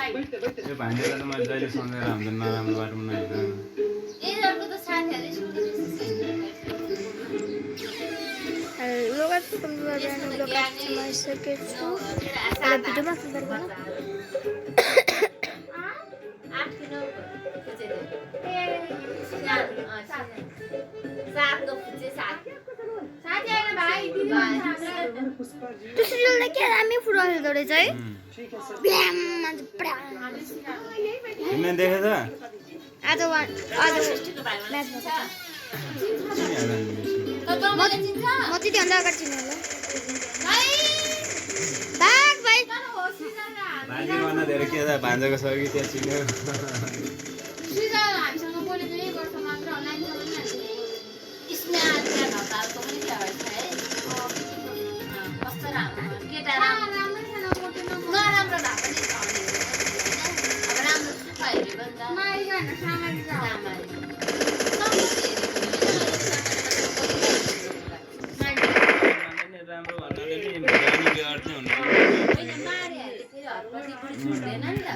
यो भान्जेलाई त मैले जहिले सम्झेर हुन्छ नराम्रो बाटोमा नहिँड्नु तिमीले देखेछ भान्जी भन्न धेरै के छ भान्जाको सकी त्यहाँ चिन्यो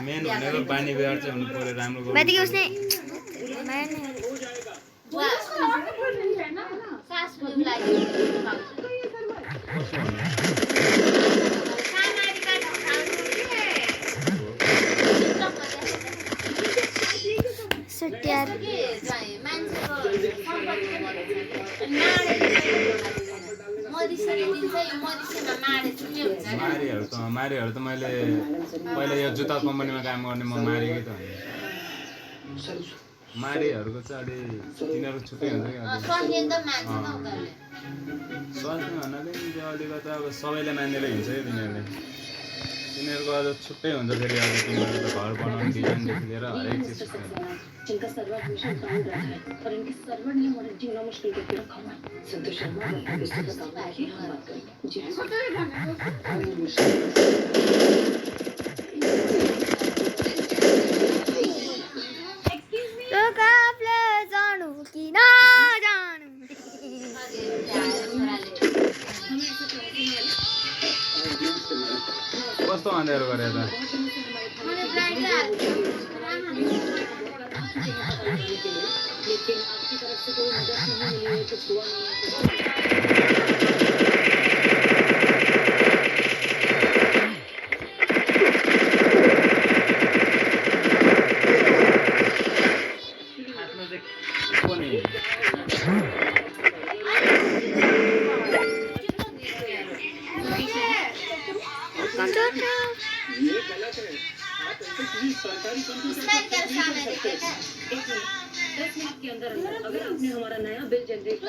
मेन भनेको पानी व्यवहार चाहिँ हुनु पर्यो राम्रो मारीहरू त मैले पहिला यो जुत्ता कम्पनीमा काम गर्ने म मारेकै त हो मारीहरूको चाहिँ अलि तिनीहरू छुट्टै हुन्छ कि स्वास्नी भन्नाले त्यो अलिकति अब सबैले मानेर हिँड्छ क्या तिनीहरूको अझ छुट्टै हुन्छ फेरि अब तिनीहरू त घर बनाउने डिजाइनदेखि लिएर हरेक चिज जिनका सर्वर मिशन काम रहा है और इनके सर्वर ने हमारा जीना मुश्किल करके रखा हुआ है संतोष शर्मा और इससे बताऊंगा कि हम बात करेंगे जी तो काफले जानू कि ना जानू कस्तो अँध्यारो गरे त लेकिन आपकी तरफ से कोई मदद नहीं मिली है कुछ हुआ नहीं ये गलत है आप ऐसे किसी सरकारी कंपनी से 10 मिनट के अंदर अगर आपने हमारा नया बिल जनरेट कर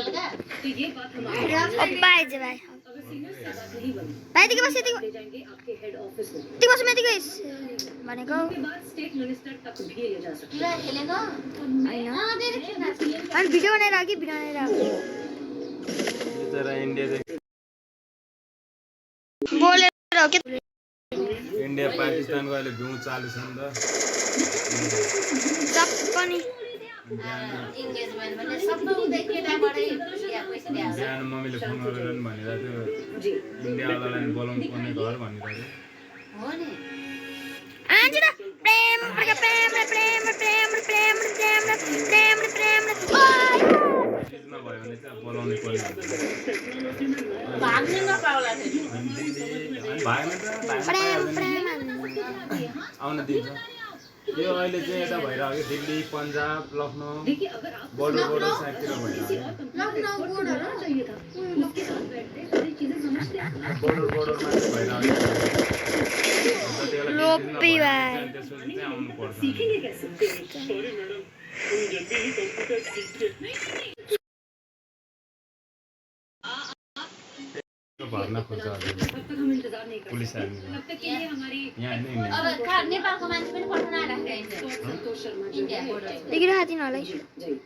दिया तो ये बात हमारे भाई जे भाई अगर सीनियर से बात नहीं बनी भाइ दिके बस यति ले जाएंगे आपके हेड ऑफिस में यति बस यति गइस भनेको के बाद स्टेट मिनिस्टर तक भी ले जा सकते हैं हैन अनि भिडियो बनाएर आकी भिडियो बनाएर बिचरा इन्डियादेखि बोलेर के इन्डिया पाकिस्तानको अहिले घिउ चालु छ नि त पनि बिहान मम्मीले फोन गरेर नि भनिरहेको थियो इन्डियावालालाई बोलाउनु पर्ने घर भनिरहेको प्रेम प्रेम प्रेम प्रेम प्रेम प्रेम प्रेम प्रेम प्रेम चिजमा भयो भने चाहिँ बोलाउनै पर्ने आउन दिन्छ यो अहिले चाहिँ यता भइरहेको कि दिल्ली पन्जाब लखनऊ बोर्डर साइडतिर भइरहेको बोर्डरमा चाहिँ भइरहेको आउनु पर्छ भर्ना खोज्छ पुलिस आर्मी यहाँ नेपालको मान्छे पनि पठाउन आइराखेको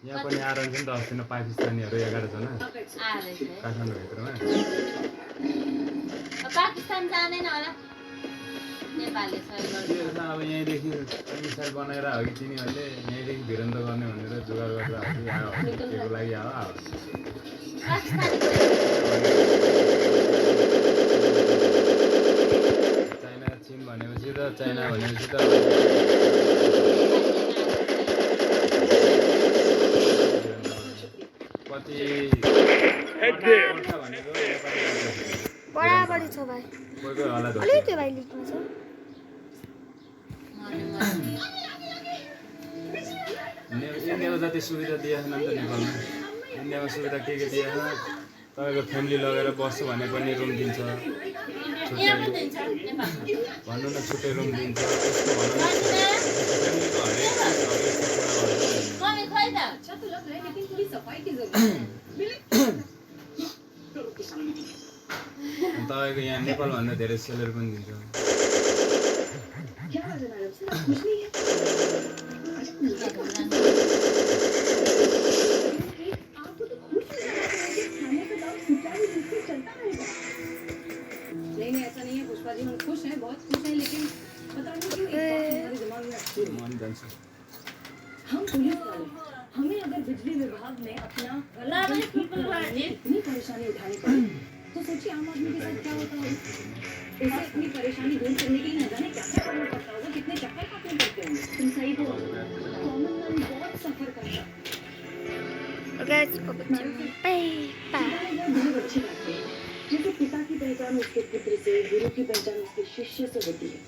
यहाँ पनि आएर हुन्छ नि त अस्ति पाकिस्तानीहरू 11 जना काठमाडौँभित्रमा पाकिस्तान जाँदैन होला नेपालले अब यहीँदेखि मिसाइल बनाएर हो कि तिनीहरूले यहीँदेखि भिरन्त गर्ने भनेर जोगाड गरेर हो कि आयो त्यसको लागि आयो चाइना चीन भनेपछि त चाइना भनेपछि त कति वर्ष भनेको नेपाली बराबरी छ भाइ कोही कोही होला त अलिकति भाइ लिकमा छ इन्डियामा जति सुविधा दिएको छैन नि त नेपालमा इन्डियामा सुविधा के दिएको छ तपाईँको फ्यामिली लगेर बस्छु भने पनि रुम दिन्छ छुट्टै भन्नु न छुट्टै रुम दिन्छ त्यस्तो भन्नु न फ्यामिलीको हरेक अच्छा तो लग रहा है लेकिन थोड़ी सफाई की जरूरत है तपाईँको यहाँ नेपालभन्दा धेरै सेलेरी पनि दिन्छ क्या वजह मैडम सर कुछ नहीं है आपको तो खुद से खाने का दाम सुचारू रूप से चलता रहेगा नहीं ऐसा नहीं है पुष्पा जी हम खुश हैं बहुत खुश हैं लेकिन पता नहीं क्यों एक बात हमारे दिमाग में अटकी है। मन जान्छ हम पुलिस वाले हमें अगर बिजली विभाग में अपना इतनी परेशानी उठानी पड़ी तो सोचिए आम आदमी के साथ क्या होता होगा इसे अपनी परेशानी दूर करने के लिए न जाने क्या क्या करना पड़ता होगा कितने चक्कर काटने पड़ते होंगे तुम सही बोल रहे हो कॉमन मैन बहुत सफर करता है गाइस मुझे अच्छी लगती है जैसे पिता की पहचान उसके पुत्र से गुरु की पहचान उसके शिष्य से होती है